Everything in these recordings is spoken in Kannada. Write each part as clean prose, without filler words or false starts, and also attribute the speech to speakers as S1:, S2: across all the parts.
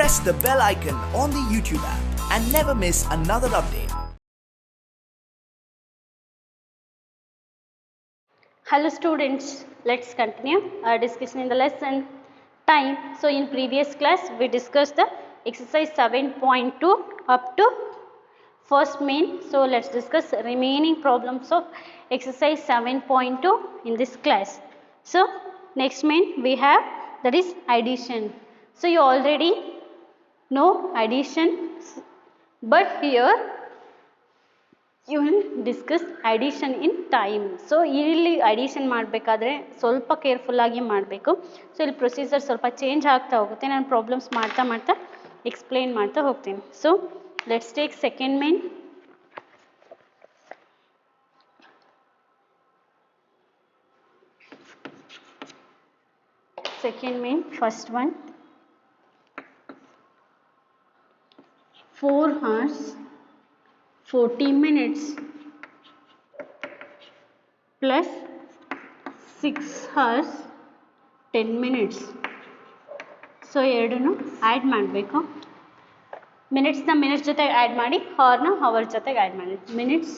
S1: press the bell icon on the YouTube app and never miss another update.
S2: Hello students, let's continue our discussion in the lesson time. So in previous class we discussed the exercise 7.2 up to first main. So let's discuss remaining problems of exercise 7.2 in this class. So next main we have, that is addition. So you already know addition, but here you will discuss addition in time. So ಇಲ್ಲಿ ಅಡಿಷನ್ ಮಾಡಬೇಕಾದ್ರೆ ಸ್ವಲ್ಪ ಕೇರ್ಫುಲ್ ಆಗಿ ಮಾಡಬೇಕು. ಸೊ ಇಲ್ಲಿ ಪ್ರೊಸೀಜರ್ ಸ್ವಲ್ಪ ಚೇಂಜ್ ಆಗ್ತಾ ಹೋಗುತ್ತೆ. ನಾನು ಪ್ರಾಬ್ಲಮ್ಸ್ ಮಾಡ್ತಾ ಮಾಡ್ತಾ ಎಕ್ಸ್ಪ್ಲೇನ್ ಮಾಡ್ತಾ ಹೋಗ್ತೀನಿ. So let's take second main. Second main, first one, 4 hours 40 minutes plus 6 hours 10 minutes. So ಎರಡನ್ನು ಆ್ಯಡ್ ಮಾಡಬೇಕು. ಮಿನಿಟ್ಸ್ನ ಮಿನಿಟ್ಸ್ ಜೊತೆಗೆ ಆ್ಯಡ್ ಮಾಡಿ, ಹವರ್ನ ಹವರ್ ಜೊತೆಗೆ ಆ್ಯಡ್ ಮಾಡಿ. Minutes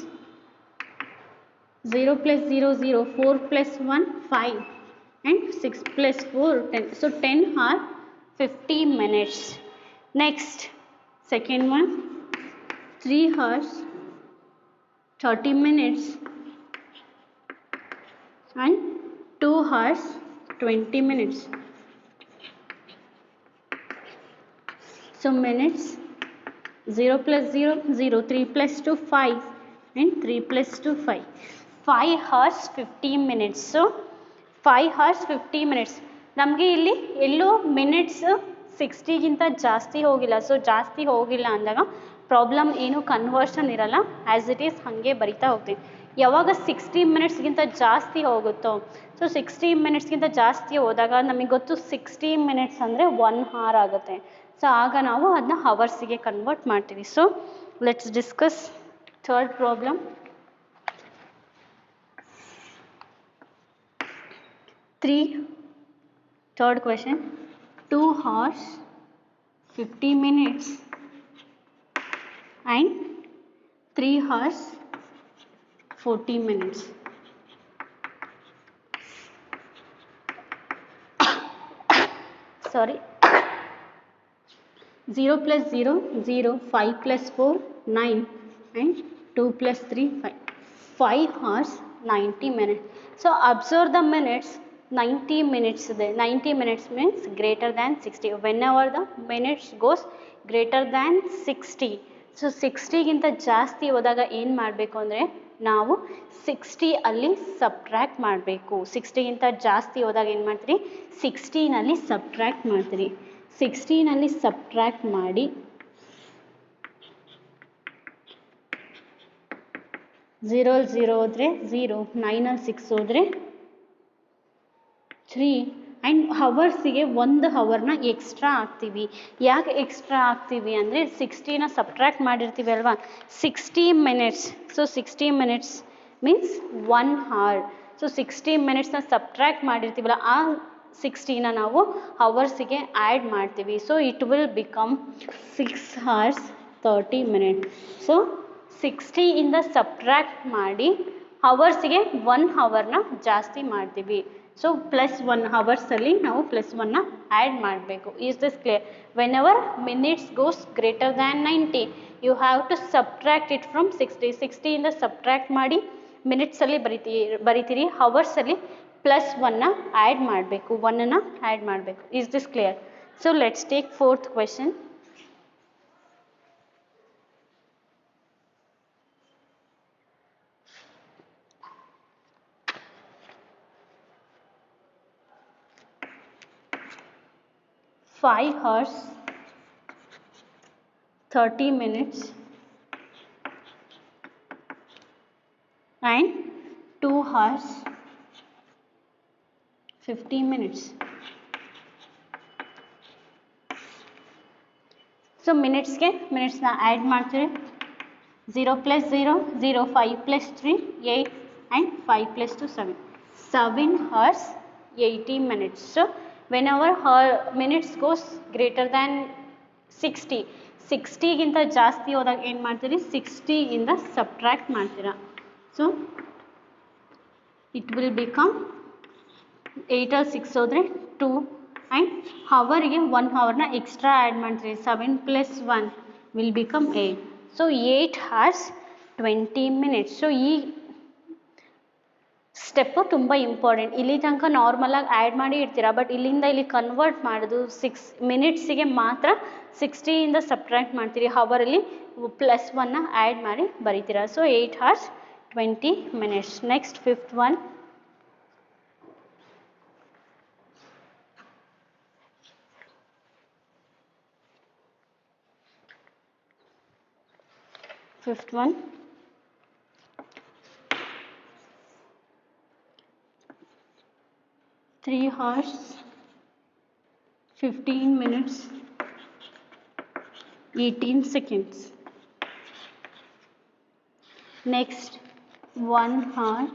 S2: 0 + 0 0, 4 + 1 5 and 6 + 4 10. So 10 hours 50 minutes. Next, second one, 3 hours 30 minutes and 2 hours 20 minutes. So minutes 0 + 0 0, 3 + 2 5 and 3 + 2 5. 5 hours 50 minutes. So 5 hours 50 minutes. ನಮಗೆ ಇಲ್ಲಿ ಎಲ್ಲೋ ಮಿನಿಟ್ಸ್ 60ಗಿಂತ ಜಾಸ್ತಿ ಹೋಗಿಲ್ಲ. ಸೊ ಜಾಸ್ತಿ ಹೋಗಿಲ್ಲ ಅಂದಾಗ ಪ್ರಾಬ್ಲಮ್ ಏನು ಕನ್ವರ್ಷನ್ ಇರಲ್ಲ, ಆ್ಯಸ್ ಇಟ್ ಈಸ್ ಹಾಗೆ ಬರಿತಾ ಹೋಗ್ತೀನಿ. ಯಾವಾಗ 60 ಮಿನಿಟ್ಸ್ಗಿಂತ ಜಾಸ್ತಿ ಹೋಗುತ್ತೋ, ಸೊ 60 ಮಿನಿಟ್ಸ್ಗಿಂತ ಜಾಸ್ತಿ ಹೋದಾಗ ನಮಗೆ ಗೊತ್ತು 60 ಮಿನಿಟ್ಸ್ ಅಂದರೆ 1 hour ಆಗುತ್ತೆ. ಸೊ ಆಗ ನಾವು ಅದನ್ನ ಹವರ್ಸಿಗೆ ಕನ್ವರ್ಟ್ ಮಾಡ್ತೀವಿ. So let's discuss third problem. Third question, 2 hours 50 minutes and 3 hours 40 minutes. Sorry. 0 + 0 0, 5 + 4 9 and 2 + 3 5. 5 hours 90 minutes. So observe the minutes. 90 minutes ಇದೆ. 90 minutes means greater than 60. Whenever the minutes goes greater than 60. So 60ಗಿಂತ ಜಾಸ್ತಿ ಹೋದಾಗ ಏನು ಮಾಡಬೇಕು ಅಂದರೆ ನಾವು 60 ಅಲ್ಲಿ ಸಬ್ಟ್ರ್ಯಾಕ್ಟ್ ಮಾಡಬೇಕು. 60ಗಿಂತ ಜಾಸ್ತಿ ಹೋದಾಗ ಏನು ಮಾಡ್ತೀರಿ, 16 ಸಬ್ಟ್ರ್ಯಾಕ್ಟ್ ಮಾಡ್ತೀರಿ. 16 ಸಬ್ಟ್ರ್ಯಾಕ್ಟ್ ಮಾಡಿ 0 0 ಹೋದರೆ 0, 9 6 ಹೋದರೆ 3 ಆ್ಯಂಡ್ ಹವರ್ಸಿಗೆ 1 ಹವರ್ನ ಎಕ್ಸ್ಟ್ರಾ ಹಾಕ್ತೀವಿ. ಯಾಕೆ ಎಕ್ಸ್ಟ್ರಾ ಹಾಕ್ತೀವಿ ಅಂದರೆ 60ನ ಸಬ್ಟ್ರ್ಯಾಕ್ಟ್ ಮಾಡಿರ್ತೀವಿ ಅಲ್ವಾ, 60 minutes. So 60 minutes means 1 hour. So 60 ಮಿನಿಟ್ಸ್ನ ಸಬ್ಟ್ರ್ಯಾಕ್ಟ್ ಮಾಡಿರ್ತೀವಲ್ಲ, ಆ 60ನ ನಾವು ಹವರ್ಸಿಗೆ ಆ್ಯಡ್ ಮಾಡ್ತೀವಿ. So it will become 6 hours 30 minutes. So 60ಇಂದ ಸಬ್ಟ್ರ್ಯಾಕ್ಟ್ ಮಾಡಿ ಹವರ್ಸಿಗೆ 1 ಹವರ್ನ ಜಾಸ್ತಿ ಮಾಡ್ತೀವಿ. ಸೊ +1 ಹವರ್ಸಲ್ಲಿ ನಾವು +1ನ ಆ್ಯಡ್ ಮಾಡಬೇಕು. Is this clear? Whenever minutes goes greater than 90, you have to subtract it from 60. 60ಇಂದ ಸಬ್ಟ್ರ್ಯಾಕ್ಟ್ ಮಾಡಿ ಮಿನಿಟ್ಸಲ್ಲಿ ಬರಿತೀರಿ, ಹವರ್ಸಲ್ಲಿ +1ನ ಆ್ಯಡ್ ಮಾಡಬೇಕು, 1ನ ಆ್ಯಡ್ ಮಾಡಬೇಕು. Is this clear? So let's take fourth question. Five hours 30 minutes and 2 hours 50 minutes. So ಮಿನಿಟ್ಸ್ಗೆ ಮಿನಿಟ್ಸ್ನ ಆ್ಯಡ್ ಮಾಡ್ತೀವಿ. 0 + 0 0, 5 + 3 8 and 5 + 2 7. 7 hours 80 minutes. So whenever her minutes goes greater than 60ಗಿಂತ ಜಾಸ್ತಿ ಹೋದಾಗ ಏನು ಮಾಡ್ತೀರಿ 60ಇಂದ ಸಬ್ಟ್ರ್ಯಾಕ್ಟ್ ಮಾಡ್ತೀರಾ. So it will become 8 or 6 ಹೋದರೆ 2 ಆ್ಯಂಡ್ ಹವರಿಗೆ 1 hourನ ಎಕ್ಸ್ಟ್ರಾ ಆ್ಯಡ್ ಮಾಡ್ತೀರಿ. 7 + 1 will become 8. So 8 hours 20 minutes. So ಈ ಸ್ಟೆಪ್ಪು ತುಂಬ ಇಂಪಾರ್ಟೆಂಟ್. ಇಲ್ಲಿ ತನಕ ನಾರ್ಮಲಾಗಿ ಆ್ಯಡ್ ಮಾಡಿ ಇಡ್ತೀರಾ, ಬಟ್ ಇಲ್ಲಿಂದ ಇಲ್ಲಿ ಕನ್ವರ್ಟ್ ಮಾಡೋದು 6 minutesಗೆ ಮಾತ್ರ 60ಇಂದ ಸಬ್ಟ್ರ್ಯಾಕ್ಟ್ ಮಾಡ್ತೀರಿ. ಹವರಲ್ಲಿ +1ನ ಆ್ಯಡ್ ಮಾಡಿ ಬರೀತೀರಾ. So 8 hours 20 minutes. Next 5th one. Fifth one. 3 hours 15 minutes 18 seconds. Next 1 hour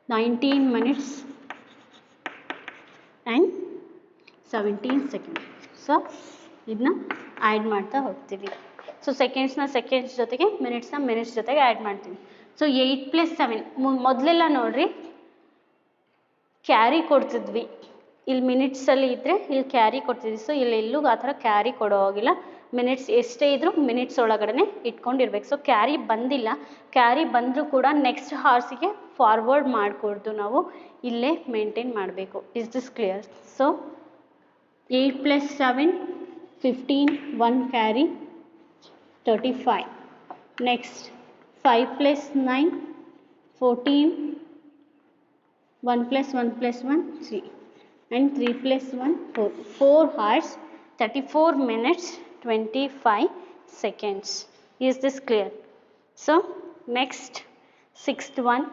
S2: 19 minutes and 17 seconds. So ಇದನ್ನ ಆ್ಯಡ್ ಮಾಡ್ತಾ ಹೋಗ್ತೀವಿ. ಸೊ ಸೆಕೆಂಡ್ಸ್ನ ಸೆಕೆಂಡ್ಸ್ ಜೊತೆಗೆ ಮಿನಿಟ್ಸ್ನ ಮಿನಿಟ್ಸ್ ಜೊತೆಗೆ ಆ್ಯಡ್ ಮಾಡ್ತೀವಿ. ಸೊ 8 + 7 ಮೊದಲೆಲ್ಲ ನೋಡಿರಿ ಕ್ಯಾರಿ ಕೊಡ್ತಿದ್ವಿ. ಇಲ್ಲಿ ಮಿನಿಟ್ಸಲ್ಲಿ ಇದ್ದರೆ ಇಲ್ಲಿ ಕ್ಯಾರಿ ಕೊಡ್ತಿದ್ವಿ. ಸೊ ಇಲ್ಲಿ ಎಲ್ಲೂ ಆ ಥರ ಕ್ಯಾರಿ ಕೊಡೋ ಹೋಗಿಲ್ಲ. ಮಿನಿಟ್ಸ್ ಎಷ್ಟೇ ಇದ್ದರೂ ಮಿನಿಟ್ಸ್ ಒಳಗಡೆ ಇಟ್ಕೊಂಡಿರ್ಬೇಕು. ಸೊ ಕ್ಯಾರಿ ಬಂದಿಲ್ಲ. ಕ್ಯಾರಿ ಬಂದರೂ ಕೂಡ ನೆಕ್ಸ್ಟ್ ಹಾರ್ಸಿಗೆ ಫಾರ್ವರ್ಡ್ ಮಾಡಿಕೊಡ್ದು ನಾವು ಇಲ್ಲೇ ಮೇಂಟೈನ್ ಮಾಡಬೇಕು. Is this clear? So 8 + 7 15, 1 carry 35. Next 5 + 9 14, 1 + 1 + 1 3 and 3 + 1 4. 4 hours 34 minutes 25 seconds. Is this clear? So next 6th one.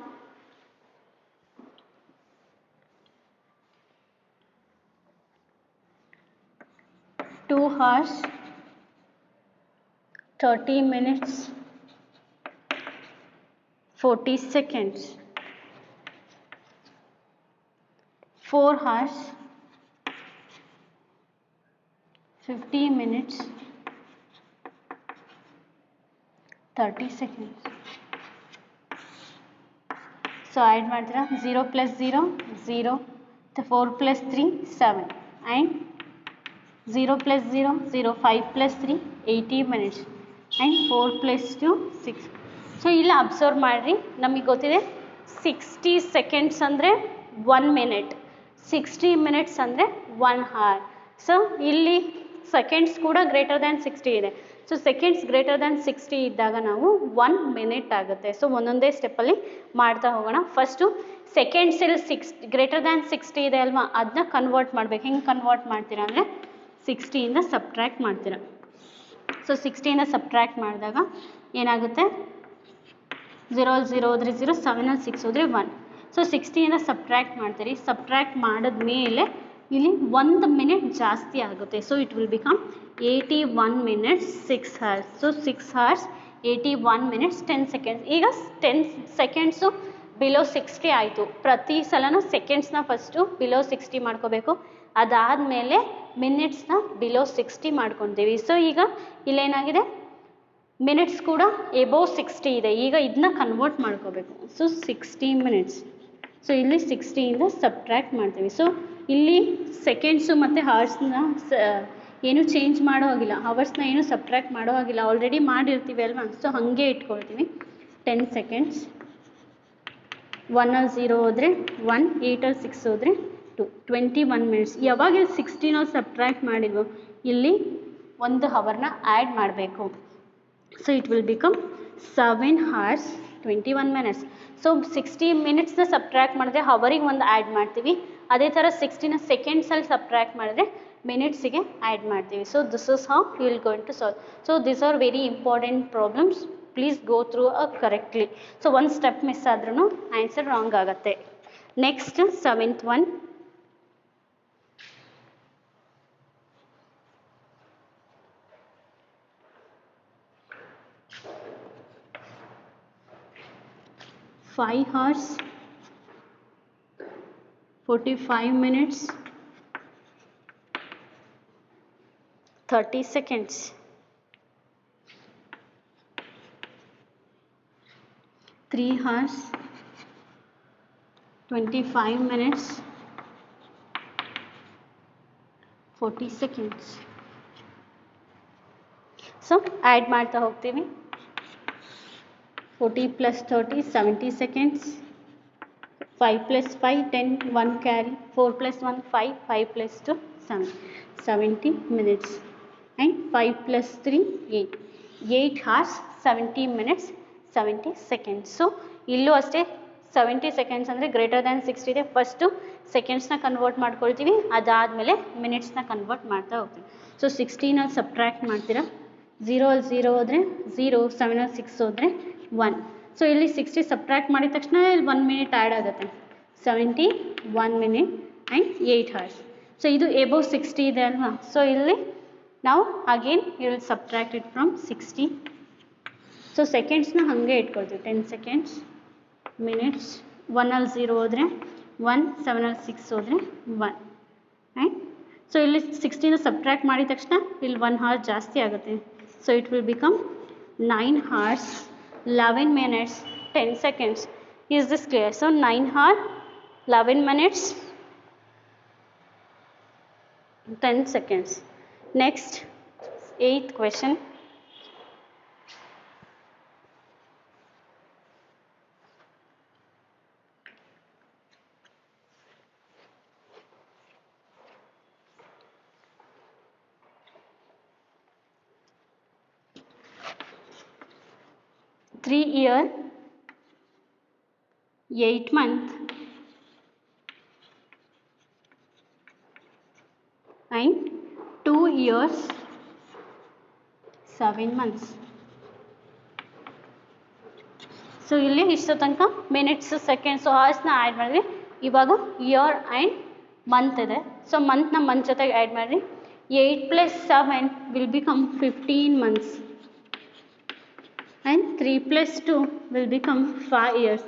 S2: 2 hours 30 minutes 40 seconds. 4 hours 50 minutes 30 seconds. So add ಮಾಡ್ತೀರಾ 0 + 0 0, 4 + 3 7 and 0 + 0 0, 5 + 3 80 minutes and 4 + 2 6. ಸೊ ಇಲ್ಲಿ ಅಬ್ಸರ್ವ್ ಮಾಡಿರಿ, ನಮಗೆ ಗೊತ್ತಿದೆ 60 seconds ಅಂದರೆ 1 minute, 60 minutes ಅಂದರೆ 1 hour. ಸೊ ಇಲ್ಲಿ ಸೆಕೆಂಡ್ಸ್ ಕೂಡ ಗ್ರೇಟರ್ ದ್ಯಾನ್ 60 ಇದೆ. ಸೊ ಸೆಕೆಂಡ್ಸ್ ಗ್ರೇಟರ್ ದ್ಯಾನ್ 60 ಇದ್ದಾಗ ನಾವು 1 minute ಆಗುತ್ತೆ. ಸೊ ಒಂದೊಂದೇ ಸ್ಟೆಪ್ಪಲ್ಲಿ ಮಾಡ್ತಾ ಹೋಗೋಣ. ಫಸ್ಟು ಸೆಕೆಂಡ್ಸಲ್ಲಿ ಗ್ರೇಟರ್ ದ್ಯಾನ್ 60 ಇದೆ ಅಲ್ವಾ, ಅದನ್ನ ಕನ್ವರ್ಟ್ ಮಾಡಬೇಕು. ಹೆಂಗೆ ಕನ್ವರ್ಟ್ ಮಾಡ್ತೀರಾ ಅಂದರೆ 60ಇಂದ ಸಬ್ಟ್ರ್ಯಾಕ್ಟ್ ಮಾಡ್ತೀರಾ. ಸೊ 60ಇಂದ ಸಬ್ಟ್ರ್ಯಾಕ್ಟ್ ಮಾಡಿದಾಗ ಏನಾಗುತ್ತೆ, 0 0 ಹೋದರೆ 0, 7 6 ಹೋದರೆ 1. ಸೊ 60ಇಂದ ಸಬ್ಟ್ರ್ಯಾಕ್ಟ್ ಮಾಡ್ತೀರಿ. ಸಬ್ಟ್ರ್ಯಾಕ್ಟ್ ಮಾಡಿದ್ಮೇಲೆ ಇಲ್ಲಿ 1 minute ಜಾಸ್ತಿ ಆಗುತ್ತೆ. So it will become 81 minutes 6 hours. So 6 hours 81 minutes 10 seconds. ಈಗ 10 ಸೆಕೆಂಡ್ಸು ಬಿಲೋ 60 ಆಯಿತು. ಪ್ರತಿ ಸಲನೂ ಸೆಕೆಂಡ್ಸ್ನ ಫಸ್ಟು ಬಿಲೋ 60 ಮಾಡ್ಕೋಬೇಕು. ಅದಾದಮೇಲೆ ಮಿನಿಟ್ಸ್ನ ಬಿಲೋ 60 ಮಾಡ್ಕೊತೀವಿ. ಸೊ ಈಗ ಇಲ್ಲೇನಾಗಿದೆ, ಮಿನಿಟ್ಸ್ ಕೂಡ ಎಬೋವ್ 60 ಇದೆ. ಈಗ ಇದನ್ನ ಕನ್ವರ್ಟ್ ಮಾಡ್ಕೋಬೇಕು. So 60 minutes. ಸೊ ಇಲ್ಲಿ 60ಇಂದ ಸಬ್ಟ್ರ್ಯಾಕ್ಟ್ ಮಾಡ್ತೀವಿ. ಸೊ ಇಲ್ಲಿ ಸೆಕೆಂಡ್ಸು ಮತ್ತು ಹವರ್ಸ್ನ ಏನು ಚೇಂಜ್ ಮಾಡೋ ಹಾಗಿಲ್ಲ, ಹವರ್ಸ್ನ ಏನು ಸಬ್ಟ್ರ್ಯಾಕ್ಟ್ ಮಾಡೋ ಹಾಗಿಲ್ಲ, ಆಲ್ರೆಡಿ ಮಾಡಿರ್ತೀವಿ ಅಲ್ವಾ. ಸೊ ಹಾಗೆ ಇಟ್ಕೊಳ್ತೀವಿ. 10 seconds, 1 or 0 ಹೋದರೆ 1, 8 or 6 ಹೋದರೆ 2, 21 minutes. ಯಾವಾಗ 60 ನಾವು ಸಬ್ಟ್ರ್ಯಾಕ್ಟ್ ಮಾಡಿದ್ವೋ ಇಲ್ಲಿ 1 hourನ ಆ್ಯಡ್ ಮಾಡಬೇಕು. So it will become 7 hours 21 minutes. So 60 minutesನ ಸಬ್ಟ್ರ್ಯಾಕ್ಟ್ ಮಾಡಿದ್ರೆ ಹವರಿಗೆ ಒಂದು ಆ್ಯಡ್ ಮಾಡ್ತೀವಿ. ಅದೇ ಥರ 60ನ ಸೆಕೆಂಡ್ಸಲ್ಲಿ ಸಬ್ಟ್ರ್ಯಾಕ್ಟ್ ಮಾಡಿದ್ರೆ ಮಿನಿಟ್ಸಿಗೆ ಆ್ಯಡ್ ಮಾಡ್ತೀವಿ. So this is how you will going to solve. So this are very important problems. Please go through correctly. So ಒಂದು ಸ್ಟೆಪ್ ಮಿಸ್ ಆದ್ರೂ ಆನ್ಸರ್ ರಾಂಗ್ ಆಗುತ್ತೆ. Next 7th one. 5 hours 45 minutes 30 seconds. 3 hours 25 minutes 40 seconds. So add ಮಾಡ್ತಾ ಹೋಗ್ತೀವಿ. 40 plus 30 70 seconds. 5 plus 5 10 1 carry 4 plus 1 5 5 plus 2 7 70 minutes and 5 plus 3 8 hours 70 minutes 70 seconds. So ಇಲ್ಲೂ ಅಷ್ಟೇ 70 seconds ಅಂದರೆ ಗ್ರೇಟರ್ ದ್ಯಾನ್ 60 ಇದೆ. ಫಸ್ಟು ಸೆಕೆಂಡ್ಸ್ನ ಕನ್ವರ್ಟ್ ಮಾಡ್ಕೊಳ್ತೀವಿ, ಅದಾದಮೇಲೆ ಮಿನಿಟ್ಸ್ನ ಕನ್ವರ್ಟ್ ಮಾಡ್ತಾ ಹೋಗ್ತೀವಿ. ಸೊ 16 ಸಬ್ಟ್ರ್ಯಾಕ್ಟ್ ಮಾಡ್ತೀರಾ, 0 0 ಹೋದರೆ 0, 7 6 ಹೋದರೆ 1. ಸೊ ಇಲ್ಲಿ 60 ಸಬ್ಟ್ರ್ಯಾಕ್ಟ್ ಮಾಡಿದ ತಕ್ಷಣ ಇಲ್ಲಿ 1 ಮಿನಿಟ್ ಆ್ಯಡ್ ಆಗುತ್ತೆ. 70 1 minute ಆ್ಯಂಡ್ 8 hours. ಸೊ ಇದು ಎಬೋವ್ 60 ಇದೆ ಅಲ್ವಾ. ಸೊ ಇಲ್ಲಿ ನಾವು again you will subtract it from 60. So ಸೆಕೆಂಡ್ಸ್ನ ಹಾಗೆ ಇಟ್ಕೊಳ್ತೀವಿ. 10 seconds, ಮಿನಿಟ್ಸ್, 1 0 ಹೋದರೆ 1, 7 6 ಹೋದರೆ 1 ಆ್ಯಂಡ್ ಸೊ ಇಲ್ಲಿ 60 ಸಬ್ಟ್ರ್ಯಾಕ್ಟ್ ಮಾಡಿದ ತಕ್ಷಣ ಇಲ್ಲಿ 1 hour ಜಾಸ್ತಿ ಆಗುತ್ತೆ. So it will become 9 hours 11 minutes 10 seconds. Is this clear? So 9 hours 11 minutes 10 seconds. Next, 8th question. Three year 8 month and 2 years 7 months. So ಇಲ್ಲಿ ಇಷ್ಟು ತನಕ ಮಿನಿಟ್ಸ್ ಸೆಕೆಂಡ್ಸ್ ಅವರ್ಸ್ನ ಆ್ಯಡ್ ಮಾಡಿದ್ವಿ. ಇವಾಗ ಇಯರ್ ಆ್ಯಂಡ್ ಮಂತ್ ಇದೆ. ಸೊ ಮಂತ್ನ ಮಂತ್ ಜೊತೆಗೆ ಆ್ಯಡ್ ಮಾಡಿರಿ. 8 + 7 will become 15 months and 3 + 2 will become 5 years.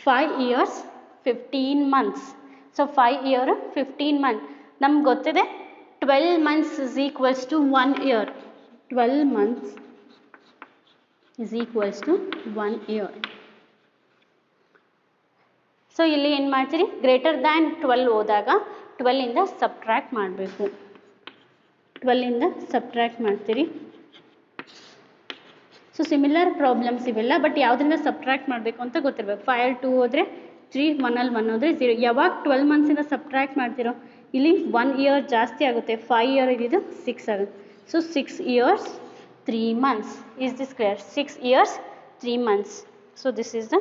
S2: 5 years 15 months. So 5 year 15 months. ನಮ್ಗೆ ಗೊತ್ತಿದೆ 12 months is equals to 1 year. 12 months is equals to 1 year. So ಇಲ್ಲಿ ಏನು ಮಾಡ್ತೀರಿ, ಗ್ರೇಟರ್ ದ್ಯಾನ್ 12 ಹೋದಾಗ 12ಇಂದ ಸಬ್ಟ್ರ್ಯಾಕ್ಟ್ ಮಾಡಬೇಕು. 12ಇಂದ ಸಬ್ಟ್ರ್ಯಾಕ್ಟ್ ಮಾಡ್ತೀರಿ. ಸೊ ಸಿಮಿಲರ್ ಪ್ರಾಬ್ಲಮ್ಸ್ ಇವೆಲ್ಲ, ಬಟ್ ಯಾವುದರಿಂದ ಸಬ್ಟ್ರ್ಯಾಕ್ಟ್ ಮಾಡಬೇಕು ಅಂತ ಗೊತ್ತಿರಬೇಕು. 5 2 ಹೋದರೆ 3, 1 1 ಹೋದರೆ 0. ಯಾವಾಗ 12 ಮಂತ್ಸಿಂದ ಸಬ್ಟ್ರ್ಯಾಕ್ಟ್ ಮಾಡ್ತಿರೋ ಇಲ್ಲಿ 1 year ಜಾಸ್ತಿ ಆಗುತ್ತೆ. 5 year ಇದ್ದು 6 ಆಗುತ್ತೆ. So 6 years 3 months. Is this clear? 6 years 3 months. So this is the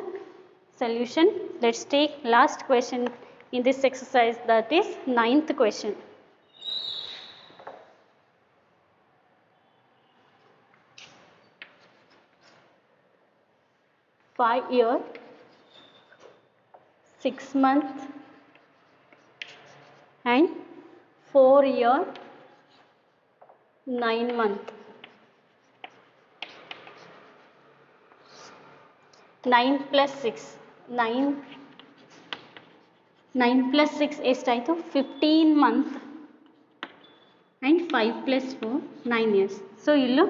S2: solution. Let's take last question in this exercise, that is 9th question. 5 year 6 month and 4 year 9 month. 9 + 6 9 + 6 ಎಷ್ಟಾಯಿತು? 15 month and 5 + 4 9 years. ಸೊ ಇಲ್ಲೂ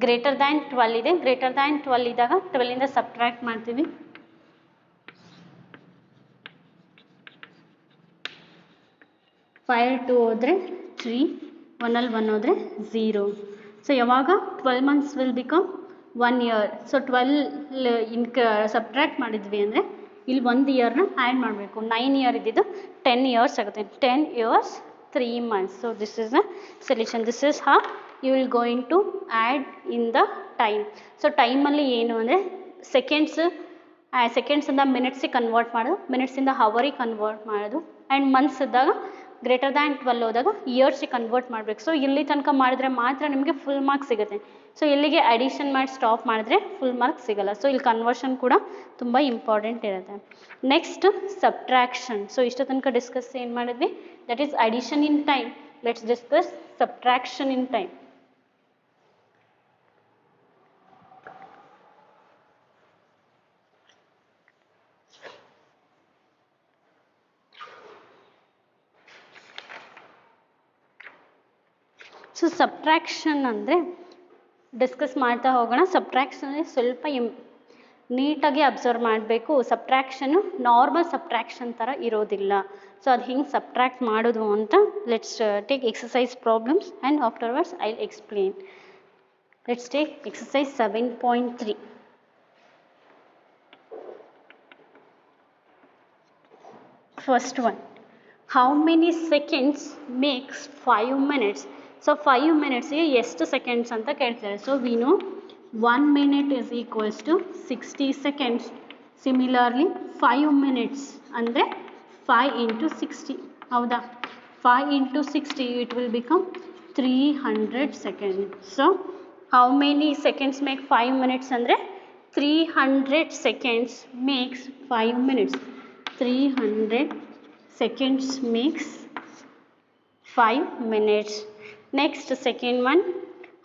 S2: ಗ್ರೇಟರ್ ದ್ಯಾನ್ 12 ಇದೆ. ಗ್ರೇಟರ್ ದ್ಯಾನ್ 12 ಇದ್ದಾಗ 12ಇಂದ ಸಬ್ಟ್ರ್ಯಾಕ್ಟ್ ಮಾಡ್ತೀವಿ. 5 2 ಹೋದರೆ 3, 1 1 ಹೋದರೆ 0. ಸೊ ಯಾವಾಗ 12 months will become 1 year. So 12 subtract ಮಾಡಿದ್ವಿ ಅಂದರೆ ಇಲ್ಲಿ 1 ಇಯರ್ನ ಆ್ಯಡ್ ಮಾಡಬೇಕು. 9 year ಇದ್ದಿದ್ದು 10 years ಆಗುತ್ತೆ. 10 years 3 months. So this is the solution. This is how you will going to add in the time. So ಟೈಮಲ್ಲಿ ಏನು ಅಂದರೆ ಸೆಕೆಂಡ್ಸಿಂದ ಮಿನಿಟ್ಸಿಗೆ ಕನ್ವರ್ಟ್ ಮಾಡೋದು, ಮಿನಿಟ್ಸಿಂದ ಹವರಿಗೆ ಕನ್ವರ್ಟ್ ಮಾಡೋದು, ಆ್ಯಂಡ್ ಮಂತ್ಸ್ ಇದ್ದಾಗ ಗ್ರೇಟರ್ ದ್ಯಾನ್ 12 ಹೋದಾಗ ಇಯರ್ಸಿಗೆ ಕನ್ವರ್ಟ್ ಮಾಡಬೇಕು. ಸೊ ಇಲ್ಲಿ ತನಕ ಮಾಡಿದ್ರೆ ಮಾತ್ರ ನಿಮಗೆ ಫುಲ್ ಮಾರ್ಕ್ಸ್ ಸಿಗುತ್ತೆ. ಸೊ ಇಲ್ಲಿಗೆ ಅಡಿಷನ್ ಮಾಡಿ ಸ್ಟಾಪ್ ಮಾಡಿದ್ರೆ ಫುಲ್ ಮಾರ್ಕ್ಸ್ ಸಿಗಲ್ಲ. ಸೊ ಇಲ್ಲಿ ಕನ್ವರ್ಷನ್ ಕೂಡ ತುಂಬ ಇಂಪಾರ್ಟೆಂಟ್ ಇರುತ್ತೆ. Next subtraction. ಸೊ ಇಷ್ಟು ತನಕ ಡಿಸ್ಕಸ್ ಏನು ಮಾಡಿದ್ವಿ, that is addition in time. Let's discuss subtraction in time. So subtraction ಅಂದರೆ ಡಿಸ್ಕಸ್ ಮಾಡ್ತಾ ಹೋಗೋಣ. ಸಬ್ಟ್ರಾಕ್ಷನ್ ಸ್ವಲ್ಪ ನೀಟಾಗಿ ಅಬ್ಸರ್ವ್ ಮಾಡಬೇಕು. ಸಬ್ಟ್ರಾಕ್ಷನ್ನು ನಾರ್ಮಲ್ ಸಬ್ಟ್ರಾಕ್ಷನ್ ಥರ ಇರೋದಿಲ್ಲ. ಸೊ ಅದು ಹಿಂಗೆ ಸಬ್ಟ್ರಾಕ್ಟ್ ಮಾಡೋದು ಅಂತ let's take exercise problems and afterwards I will explain. Let's take exercise 7.3. First one, how many seconds makes 5 minutes? So 5 minutes ಗೆ ಎಷ್ಟು seconds ಅಂತ ಕೇಳ್ತಾರೆ. So we know 1 minute is equals to 60 seconds. Similarly 5 minutes ಅಂದರೆ 5 into 60. ಹೌದಾ? 5 into 60 it will become 300 seconds. So how many seconds make 5 minutes ಅಂದರೆ 300 seconds makes 5 minutes. 300 seconds makes 5 minutes. Next, second one,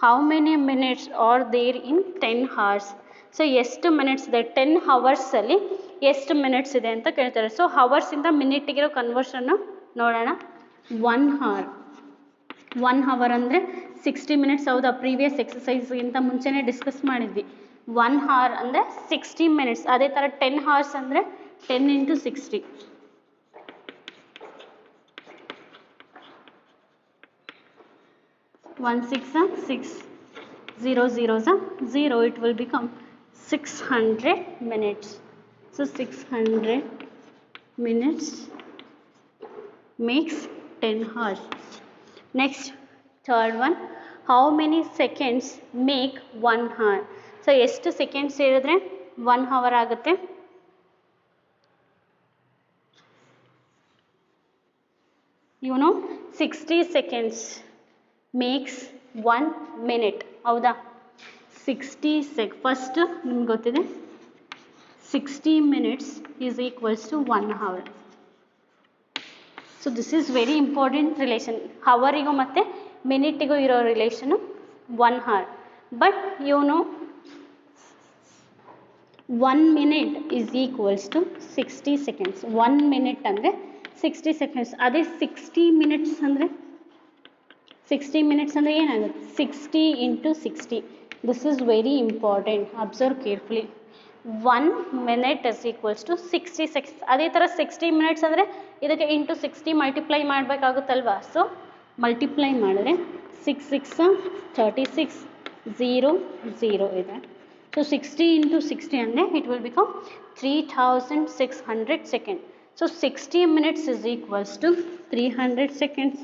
S2: how many minutes are there in 10 hours? So ಎಷ್ಟು ಮಿನಿಟ್ಸ್ ಇದೆ 10 ಹವರ್ಸಲ್ಲಿ ಎಷ್ಟು ಮಿನಿಟ್ಸ್ ಇದೆ ಅಂತ ಕೇಳ್ತಾರೆ. ಸೊ ಹವರ್ಸಿಂದ ಮಿನಿಟಿಗಿರೋ ಕನ್ವರ್ಷನ್ನು ನೋಡೋಣ. 1 hour ಅಂದರೆ 60 ಮಿನಿಟ್ಸ್. ಹೌದಾ? ಪ್ರೀವಿಯಸ್ ಎಕ್ಸಸೈಸ್ಗಿಂತ ಮುಂಚೆನೇ ಡಿಸ್ಕಸ್ ಮಾಡಿದ್ವಿ. 1 hour ಅಂದರೆ 60 ಮಿನಿಟ್ಸ್. ಅದೇ ಥರ 10 hours ಅಂದರೆ 10 into 60. 1 6 6 0 0 0. It will become 600 minutes. So 600 minutes makes 10 hours. Next, third one, how many seconds make 1 hour? So ಎಷ್ಟು ಸೆಕೆಂಡ್ಸ್ ಹೇಳಿದ್ರೆ 1 hour ಆಗುತ್ತೆ? You know 60 seconds makes 1 minute. ಹೌದಾ? 60 ಫಸ್ಟ್ ನಿಮ್ಗೆ ಗೊತ್ತಿದೆ 60 minutes is equals to 1 hour. So this is very important relation. ಹವರಿಗೂ ಮತ್ತು ಮಿನಿಟಿಗೂ ಇರೋ relation 1 hour. But you know 1 minute is equals to 60 seconds. 1 minute ಅಂದರೆ 60 seconds. ಅದೇ 60 minutes ಅಂದರೆ 60 minutes ಅಂದರೆ ಏನಾಗುತ್ತೆ? 60 into 60. This is very important. Observe carefully. 1 minute is equals to 60 seconds. ಅದೇ ಥರ 60 minutes ಅಂದರೆ ಇದಕ್ಕೆ ಇಂಟು 60 ಮಲ್ಟಿಪ್ಲೈ ಮಾಡಬೇಕಾಗುತ್ತಲ್ವಾ? ಸೊ ಮಲ್ಟಿಪ್ಲೈ ಮಾಡಿದ್ರೆ 6 6 36 0 0 ಇದೆ. ಸೊ 60 into 60 ಅಂದರೆ it will become 3600 seconds. So 60 minutes is equals to 300 seconds.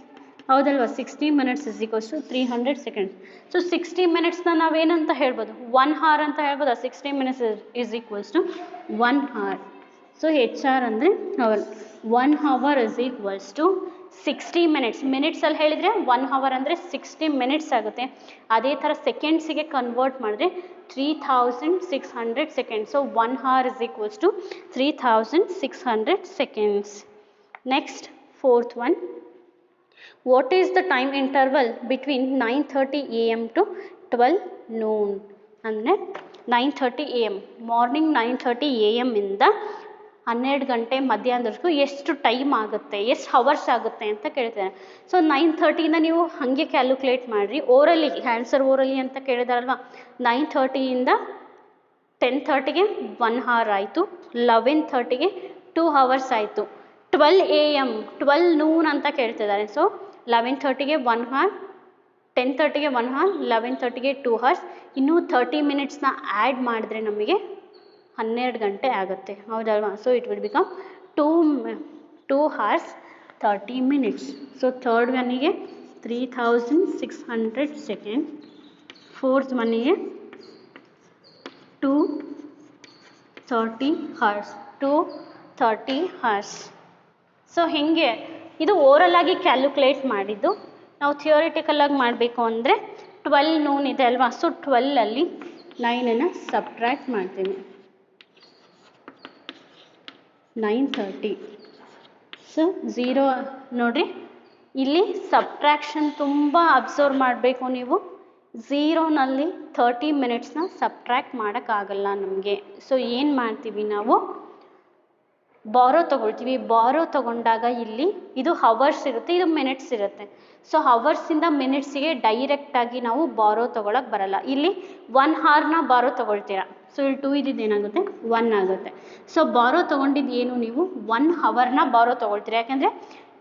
S2: ಹೌದಲ್ವಾ? 60 minutes is equals to 300 seconds. So 60 minutesನ ನಾವೇನಂತ ಹೇಳ್ಬೋದು? 1 hour ಅಂತ ಹೇಳ್ಬೋದಾ? 60 minutes is equals to 1 hour. So H R ಅಂದರೆ hour 1 hour is equals to 60 minutes. ಮಿನಿಟ್ಸಲ್ಲಿ ಹೇಳಿದರೆ 1 hour ಅಂದರೆ 60 minutes ಆಗುತ್ತೆ. ಅದೇ ಥರ ಸೆಕೆಂಡ್ಸಿಗೆ ಕನ್ವರ್ಟ್ ಮಾಡಿದ್ರೆ 3600 seconds. So 1 hour is equals to 3600 seconds. Next, fourth one. What is the time interval between 9:30 AM to 12 noon? ಅಂದರೆ 9:30 AM ಮಾರ್ನಿಂಗ್ 9:30 AM ಇಂದ 12 ಗಂಟೆ ಮಧ್ಯಾಹ್ನದವರೆಗೂ ಎಷ್ಟು ಟೈಮ್ ಆಗುತ್ತೆ, ಎಷ್ಟು ಹವರ್ಸ್ ಆಗುತ್ತೆ ಅಂತ ಕೇಳ್ತಾರೆ. ಸೊ 9:30ಇಂದ ನೀವು ಹಾಗೆ ಕ್ಯಾಲ್ಕುಲೇಟ್ ಮಾಡಿರಿ. ಓರಲಿ ಆನ್ಸರ್ ಓರಲಿ ಅಂತ ಕೇಳಿದಾರಲ್ವ. 9:30ಇಂದ 10:30ಗೆ 1 hour ಆಯಿತು. 11:30ಗೆ 2 hours ಆಯಿತು. 12 AM 12 noon ಅಂತ ಕೇಳ್ತಿದ್ದಾರೆ. ಸೊ 11:30ಗೆ 1 hour, 10:30ಗೆ 1 hour, 11:30ಗೆ 2 hours. ಇನ್ನೂ 30 minutesನ ಆ್ಯಡ್ ಮಾಡಿದ್ರೆ ನಮಗೆ 12 ಗಂಟೆ ಆಗುತ್ತೆ. ಹೌದಲ್ವಾ? So it will become 2 hours 30 minutes. So third ಒನ್ನಿಗೆ 3600 seconds. ಫೋರ್ತ್ ಒನ್ನಿಗೆ 230 hours. 230 hours. ಸೊ ಹೀಗೆ ಇದು ಓರಲ್ ಆಗಿ ಕ್ಯಾಲ್ಕುಲೇಟ್ ಮಾಡಿದ್ದು. ನಾವು ಥಿಯೋರಿಟಿಕಲ್ ಆಗಿ ಮಾಡಬೇಕು ಅಂದರೆ 12 noon ಇದೆ ಅಲ್ವಾ? ಸೊ 12ಅಲ್ಲಿ 9ಅನ್ನು ಸಬ್ಟ್ರ್ಯಾಕ್ಟ್ ಮಾಡ್ತೀನಿ. 9:30. ಸೊ 0 ನೋಡಿರಿ, ಇಲ್ಲಿ ಸಬ್ಟ್ರ್ಯಾಕ್ಷನ್ ತುಂಬ ಅಬ್ಸರ್ವ್ ಮಾಡಬೇಕು ನೀವು. 0ನಲ್ಲಿ 30 minutesನ ಸಬ್ಟ್ರ್ಯಾಕ್ಟ್ ಮಾಡೋಕ್ಕಾಗಲ್ಲ ನಮಗೆ. ಸೊ ಏನು ಮಾಡ್ತೀವಿ ನಾವು? ಬಾರೋ ತೊಗೊಳ್ತೀವಿ. ಬಾರೋ ತೊಗೊಂಡಾಗ ಇಲ್ಲಿ ಇದು ಹವರ್ಸ್ ಇರುತ್ತೆ, ಇದು ಮಿನಿಟ್ಸ್ ಇರುತ್ತೆ. ಸೊ ಹವರ್ಸಿಂದ ಮಿನಿಟ್ಸಿಗೆ ಡೈರೆಕ್ಟಾಗಿ ನಾವು ಬಾರೋ ತೊಗೊಳಕ್ಕೆ ಬರಲ್ಲ. ಇಲ್ಲಿ 1 hourನ ಬಾರೋ ತೊಗೊಳ್ತೀರಾ. ಸೊ ಇಲ್ಲಿ 2 ಇದ್ದಿದ್ದು ಏನಾಗುತ್ತೆ 1 ಆಗುತ್ತೆ. ಸೊ ಬಾರೋ ತೊಗೊಂಡಿದ್ದು ಏನು ನೀವು 1 hourನ ಬಾರೋ ತೊಗೊಳ್ತೀರಾ. ಯಾಕೆಂದರೆ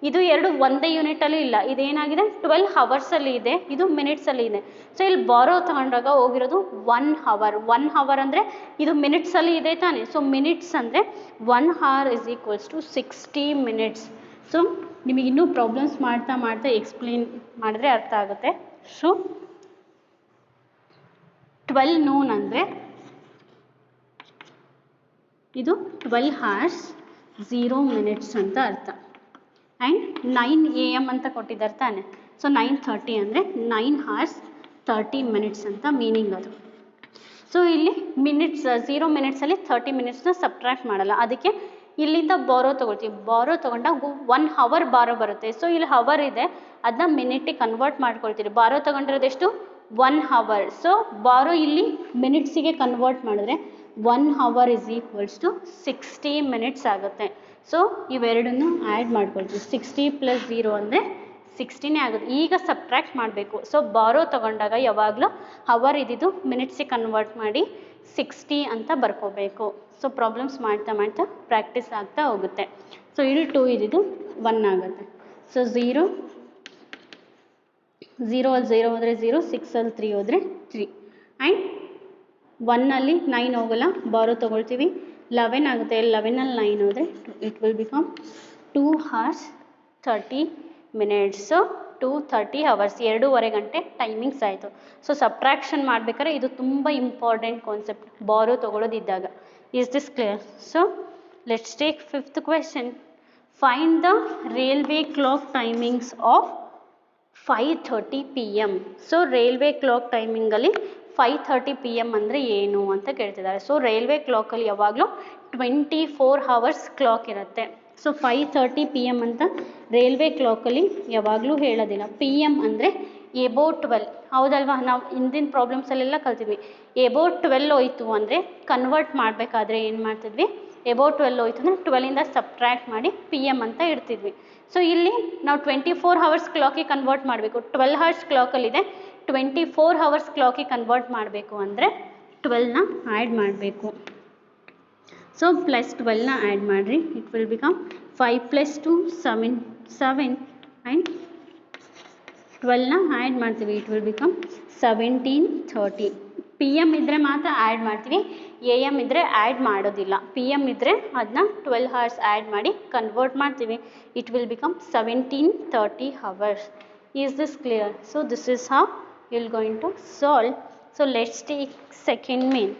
S2: ಇದು ಎರಡು ಒಂದೇ ಯೂನಿಟಲ್ಲಿ ಇಲ್ಲ, ಇದೇನಾಗಿದೆ 12 ಹವರ್ಸಲ್ಲಿ ಇದೆ, ಇದು ಮಿನಿಟ್ಸಲ್ಲಿ ಇದೆ. ಸೊ ಇಲ್ಲಿ ಬಾರೋ ತಗೊಂಡಾಗ ಹೋಗಿರೋದು 1 hour. 1 hour ಅಂದರೆ ಇದು ಮಿನಿಟ್ಸಲ್ಲಿ ಇದೆ ತಾನೆ. ಸೊ ಮಿನಿಟ್ಸ್ ಅಂದರೆ 1 hour = 60 minutes. ಸೊ ನಿಮಗೆ ಇನ್ನೂ ಪ್ರಾಬ್ಲಮ್ಸ್ ಮಾಡ್ತಾ ಮಾಡ್ತಾ ಎಕ್ಸ್ಪ್ಲೇನ್ ಮಾಡಿದ್ರೆ ಅರ್ಥ ಆಗುತ್ತೆ. ಸೊ 12 noon ಅಂದರೆ ಇದು 12 hours 0 minutes ಅಂತ ಅರ್ಥ. ಆ್ಯಂಡ್ 9 AM ಅಂತ ಕೊಟ್ಟಿದ್ದಾರೆ ತಾನೆ. ಸೊ 9:30 ಅಂದರೆ 9 hours 30 minutes ಅಂತ ಮೀನಿಂಗ್ ಅದು. ಸೊ ಇಲ್ಲಿ ಮಿನಿಟ್ಸ್ 0 minutesಲ್ಲಿ 30 minutesನ ಸಬ್ಟ್ರಾಕ್ಟ್ ಮಾಡಲ್ಲ, ಅದಕ್ಕೆ ಇಲ್ಲಿಂದ ಬಾರೋ ತೊಗೊಳ್ತೀವಿ. ಬಾರೋ ತೊಗೊಂಡಾಗ 1 hour ಬಾರೋ ಬರುತ್ತೆ. ಸೊ ಇಲ್ಲಿ ಹವರ್ ಇದೆ, ಅದನ್ನ ಮಿನಿಟಿಗೆ ಕನ್ವರ್ಟ್ ಮಾಡ್ಕೊಳ್ತೀರಿ. ಬಾರೋ ತೊಗೊಂಡಿರೋದೆಷ್ಟು 1 hour. ಸೊ ಬಾರೋ ಇಲ್ಲಿ ಮಿನಿಟ್ಸಿಗೆ ಕನ್ವರ್ಟ್ ಮಾಡಿದ್ರೆ 1 hour = 60 minutes ಆಗುತ್ತೆ. ಸೊ ಇವೆರಡನ್ನು ಆ್ಯಡ್ ಮಾಡ್ಕೊಳ್ತೀವಿ. 60 + 0 ಅಂದರೆ 60ನೇ ಆಗುತ್ತೆ. ಈಗ ಸಬ್ಟ್ರಾಕ್ಟ್ ಮಾಡಬೇಕು. ಸೊ ಬಾರೋ ತೊಗೊಂಡಾಗ ಯಾವಾಗಲೂ ಹವರ್ ಇದ್ದಿದ್ದು ಮಿನಿಟ್ಸಿಗೆ ಕನ್ವರ್ಟ್ ಮಾಡಿ 60 ಅಂತ ಬರ್ಕೋಬೇಕು. ಸೊ ಪ್ರಾಬ್ಲಮ್ಸ್ ಮಾಡ್ತಾ ಮಾಡ್ತಾ ಪ್ರಾಕ್ಟೀಸ್ ಆಗ್ತಾ ಹೋಗುತ್ತೆ. ಸೊ ಇಲ್ಲಿ 2 ಇದ್ದಿದ್ದು 1 ಆಗುತ್ತೆ. ಸೊ 0 ಅಲ್ಲಿ 0 ಹೋದರೆ 0, 6 ಅಲ್ಲಿ 3 ಹೋದರೆ 3. ಆ್ಯಂಡ್ 1ಅಲ್ಲಿ 9 ಹೋಗಲ್ಲ, ಬಾರೋ ತೊಗೊಳ್ತೀವಿ. 11 ಆಗುತ್ತೆ, 11ಅಲ್ಲಿ 9 ಹೋದರೆ it will become 2 hours 30 minutes. So 2:30 hours 2.5 ಗಂಟೆ ಟೈಮಿಂಗ್ಸ್ ಆಯಿತು. ಸೊ ಸಬ್ಟ್ರಾಕ್ಷನ್ ಮಾಡಬೇಕಾದ್ರೆ ಇದು ತುಂಬ ಇಂಪಾರ್ಟೆಂಟ್ ಕಾನ್ಸೆಪ್ಟ್ ಬಾರೋ ತೊಗೊಳ್ಳೋದಿದ್ದಾಗ. Is this clear? So let's take 5th question. Find the railway clock timings of 5:30 PM. So railway clock ಟೈಮಿಂಗಲ್ಲಿ 5:30 PM ಅಂದರೆ ಏನು ಅಂತ ಕೇಳ್ತಿದ್ದಾರೆ. ಸೊ ರೈಲ್ವೆ ಕ್ಲಾಕಲ್ಲಿ ಯಾವಾಗಲೂ 24 hours ಕ್ಲಾಕ್ ಇರುತ್ತೆ. ಸೊ 5:30 PM ಅಂತ ರೈಲ್ವೆ ಕ್ಲಾಕಲ್ಲಿ ಯಾವಾಗಲೂ ಹೇಳೋದಿಲ್ಲ. PM ಅಂದರೆ ಎಬೋ 12, ಹೌದಲ್ವಾ? ನಾವು ಹಿಂದಿನ ಪ್ರಾಬ್ಲಮ್ಸಲ್ಲೆಲ್ಲ ಕಲ್ತಿದ್ವಿ. ಎಬೋ 12 ಹೋಯ್ತು ಅಂದರೆ ಕನ್ವರ್ಟ್ ಮಾಡಬೇಕಾದ್ರೆ ಏನು ಮಾಡ್ತಿದ್ವಿ, ಎಬೋ 12 ಹೋಯ್ತು ಅಂದರೆ 12ಇಂದ ಸಬ್ಟ್ರಾಕ್ಟ್ ಮಾಡಿ PM ಅಂತ ಇಡ್ತಿದ್ವಿ. ಸೊ ಇಲ್ಲಿ ನಾವು 24 hours ಕ್ಲಾಕಿಗೆ ಕನ್ವರ್ಟ್ ಮಾಡಬೇಕು. 12 hours ಕ್ಲಾಕಲ್ಲಿದೆ, 24 hours ಕ್ಲಾಕಿಗೆ ಕನ್ವರ್ಟ್ ಮಾಡಬೇಕು ಅಂದರೆ 12ನ ಆ್ಯಡ್ ಮಾಡಬೇಕು. ಸೊ +12ನ ಆ್ಯಡ್ ಮಾಡಿರಿ. ಇಟ್ ವಿಲ್ ಬಿಕಮ್ 5 + 2 7 ಆ್ಯಂಡ್ 12ನ ಆ್ಯಡ್ ಮಾಡ್ತೀವಿ. It will become 17:30. PM ಇದ್ದರೆ ಮಾತ್ರ ಆ್ಯಡ್ ಮಾಡ್ತೀವಿ, AM ಇದ್ದರೆ ಆ್ಯಡ್ ಮಾಡೋದಿಲ್ಲ. PM ಇದ್ದರೆ ಅದನ್ನ 12 hours ಆ್ಯಡ್ ಮಾಡಿ ಕನ್ವರ್ಟ್ ಮಾಡ್ತೀವಿ. It will become 17:30 hours. Is this clear? So this is how you're going to solve. So let's take second main.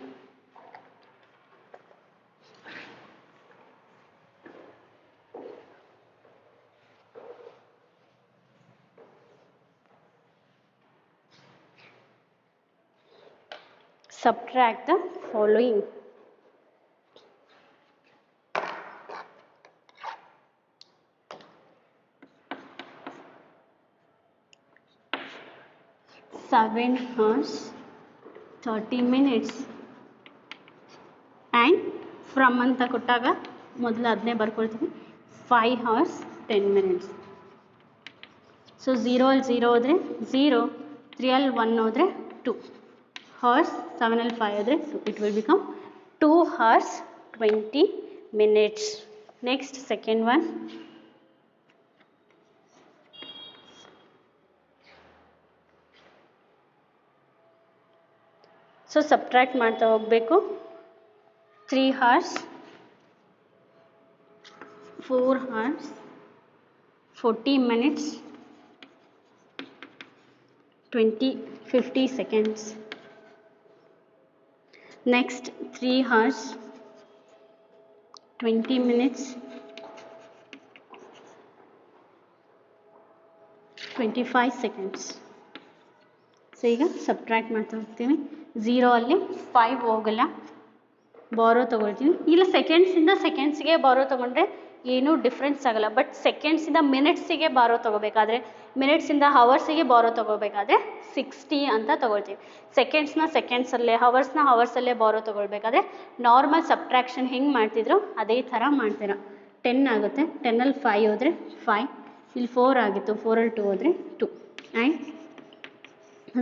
S2: Subtract the following. Seven hours 30 minutes and from ಅಂತ ಕೊಟ್ಟಾಗ ಮೊದಲು ಅದನ್ನೇ ಬರ್ಕೊಳ್ತೀವಿ. 5 hours 10 minutes. ಸೊ 0 ಅಲ್ಲಿ 0 ಹೋದರೆ 0, 3 ಅಲ್ಲಿ 1 ಹೋದರೆ 2 hours, 7 ಅಲ್ಲಿ 5 ಹೋದರೆ 2. It will become 2 hours 20 minutes. Next second one. So subtract ಮಾಡ್ತಾ ಹೋಗಬೇಕು. 3 hours 4 hours 40 minutes 50 seconds. Next 3 hours 20 minutes 25 seconds. So ಈಗ ಸಬ್ಟ್ರಾಕ್ಟ್ ಮಾಡ್ತಾ ಹೋಗ್ತೀವಿ. 0 ಅಲ್ಲಿ 5 ಹೋಗಲ್ಲ, ಬಾರೋ ತೊಗೊಳ್ತೀವಿ. ಇಲ್ಲ ಸೆಕೆಂಡ್ಸಿಂದ ಸೆಕೆಂಡ್ಸ್ಗೆ ಬಾರೋ ತೊಗೊಂಡ್ರೆ ಏನೂ ಡಿಫ್ರೆನ್ಸ್ ಆಗಲ್ಲ. ಬಟ್ ಸೆಕೆಂಡ್ಸಿಂದ ಮಿನಿಟ್ಸಿಗೆ ಬಾರೋ ತೊಗೋಬೇಕಾದ್ರೆ, ಮಿನಿಟ್ಸಿಂದ ಹವರ್ಸಿಗೆ ಬಾರೋ ತೊಗೋಬೇಕಾದ್ರೆ 60 ಅಂತ ತೊಗೊಳ್ತೀವಿ. ಸೆಕೆಂಡ್ಸ್ನ ಸೆಕೆಂಡ್ಸಲ್ಲೇ, ಹವರ್ಸ್ನ ಹವರ್ಸಲ್ಲೇ ಬಾರೋ ತೊಗೊಳ್ಬೇಕಾದ್ರೆ ನಾರ್ಮಲ್ ಸಬ್ಟ್ರಾಕ್ಷನ್ ಹೆಂಗೆ ಮಾಡ್ತಿದ್ರು ಅದೇ ಥರ ಮಾಡ್ತೀರ. 10 ಆಗುತ್ತೆ, 10ಅಲ್ಲಿ 5 ಹೋದರೆ 5, ಇಲ್ಲಿ 4 ಆಗಿತ್ತು, 4ಅಲ್ಲಿ 2 ಹೋದರೆ 2, ಆ್ಯಂಡ್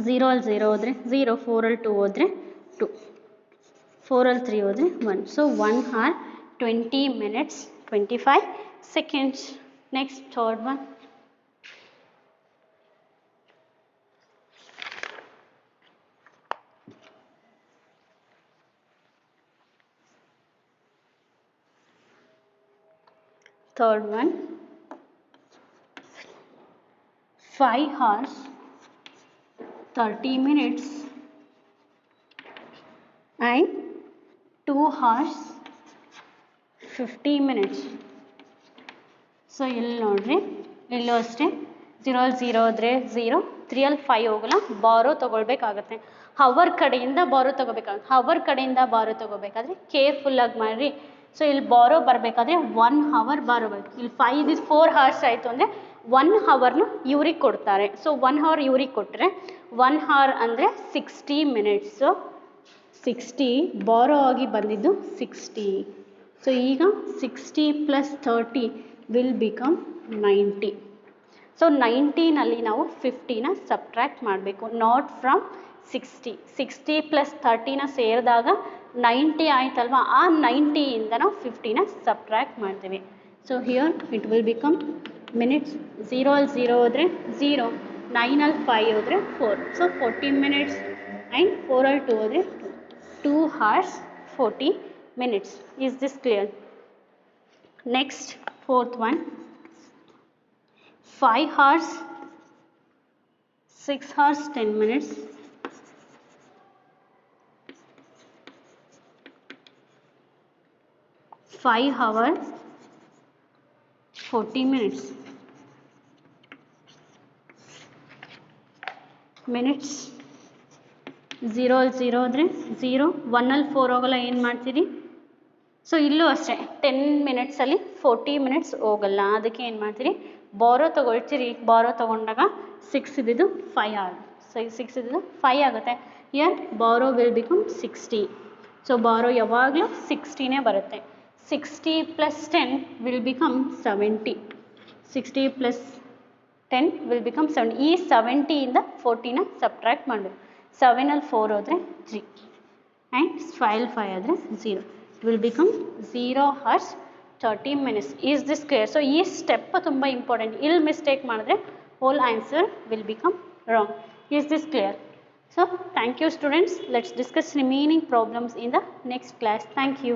S2: 0ಅಲ್ಲಿ 0 ಹೋದರೆ 0, 4ಅಲ್ಲಿ 2 ಹೋದರೆ 2, 4ಅಲ್ಲಿ 3 ಹೋದರೆ 1. So 1 hour 20 minutes 25 seconds. Next, third one. Third one, 5 hours 30 minutes and 2 hours 50 minutes. So ಇಲ್ಲಿ ನೋಡ್ರಿ, ಇಲ್ಲೂ ಅಷ್ಟೇ 0ಅಲ್ಲಿ 0 ಹೋದರೆ 0, 3ಅಲ್ಲಿ 5 ಹೋಗಲ್ಲ, ಬಾರೋ ತೊಗೊಳ್ಬೇಕಾಗತ್ತೆ. ಹವರ್ ಕಡೆಯಿಂದ ಬಾರೋ ತೊಗೋಬೇಕಾಗುತ್ತೆ. ಹವರ್ ಕಡೆಯಿಂದ ಬಾರೋ ತೊಗೋಬೇಕಾದ್ರೆ ಕೇರ್ಫುಲ್ಲಾಗಿ ಮಾಡಿರಿ. ಸೊ ಇಲ್ಲಿ ಬಾರೋ ಬರಬೇಕಾದ್ರೆ 1 hour ಬಾರೋ ಬೇಕು. ಇಲ್ಲಿ 4 hours ಆಯಿತು ಅಂದರೆ 1 hourನ ಇವ್ರಿಗೆ ಕೊಡ್ತಾರೆ. ಸೊ 1 hour ಇವ್ರಿಗೆ ಕೊಟ್ಟರೆ 1 hour ಅಂದರೆ 60 minutes. 60 ಬಾರೋ ಆಗಿ ಬಂದಿದ್ದು 60. ಸೊ ಈಗ 60 + 30 ವಿಲ್ ಬಿಕಮ್ 90. ಸೊ 90ನಲ್ಲಿ ನಾವು 50ನ ಸಬ್ಟ್ರ್ಯಾಕ್ಟ್ ಮಾಡಬೇಕು, ನಾಟ್ ಫ್ರಮ್ 60. 60 + 30ನ ಸೇರಿದಾಗ 90 ಆಯ್ತಲ್ವ, ಆ 90ಇಂದ ನಾವು 50ನ ಸಬ್ಟ್ರ್ಯಾಕ್ಟ್ ಮಾಡ್ತೀವಿ. So here it will become minutes. 0ಅಲ್ಲಿ 0 ಹೋದರೆ 0, 9ಅಲ್ಲಿ 5 ಹೋದರೆ 4. ಸೊ 40 minutes ಆ್ಯಂಡ್ 4ಅಲ್ಲಿ 2 ಹೋದರೆ 2 hours 40 minutes. Is this clear? Next, fourth one, 5 hours 6 hours 10 minutes, 5 hours 40 minutes. Minutes 0ಅಲ್ಲಿ 0 ಹೋದರೆ 0, 1ಅಲ್ಲಿ 4 ಹೋಗಲ್ಲ, ಏನು ಮಾಡ್ತೀರಿ? ಸೊ ಇಲ್ಲೂ ಅಷ್ಟೇ 10 minutesಲ್ಲಿ 40 minutes ಹೋಗಲ್ಲ, ಅದಕ್ಕೆ ಏನು ಮಾಡ್ತೀರಿ? ಬಾರೋ ತೊಗೊಳ್ತೀರಿ. ಬಾರೋ ತೊಗೊಂಡಾಗ 6 ಇದ್ದಿದ್ದು 5 ಆಗುತ್ತೆ. ಸೊ 6 ಇದ್ದಿದ್ದು 5 ಆಗುತ್ತೆ. ಇಯರ್ ಬಾರೋ ವಿಲ್ ಬಿಕಮ್ 60. ಸೊ ಬಾರೋ ಯಾವಾಗಲೂ 60ನೇ ಬರುತ್ತೆ. 60 + 10 ವಿಲ್ ಬಿಕಮ್ 70. 60 + 10 will become 70. ಈ 70ಇಂದ 40ನ ಸಬ್ಟ್ರ್ಯಾಕ್ಟ್ ಮಾಡಬೇಕು. 7ಅಲ್ಲಿ 4 ಹೋದರೆ 3 ಆ್ಯಂಡ್ 5ಅಲ್ಲಿ 5 ಆದರೆ 0. It will become 0 hours 30 minutes. Is this clear? So ಈ ಸ್ಟೆಪ್ ತುಂಬ ಇಂಪಾರ್ಟೆಂಟ್. ಇಲ್ಲಿ ಮಿಸ್ಟೇಕ್ ಮಾಡಿದ್ರೆ whole answer will become wrong. Is this clear? So thank you students. Let's discuss remaining problems in the next class. Thank you.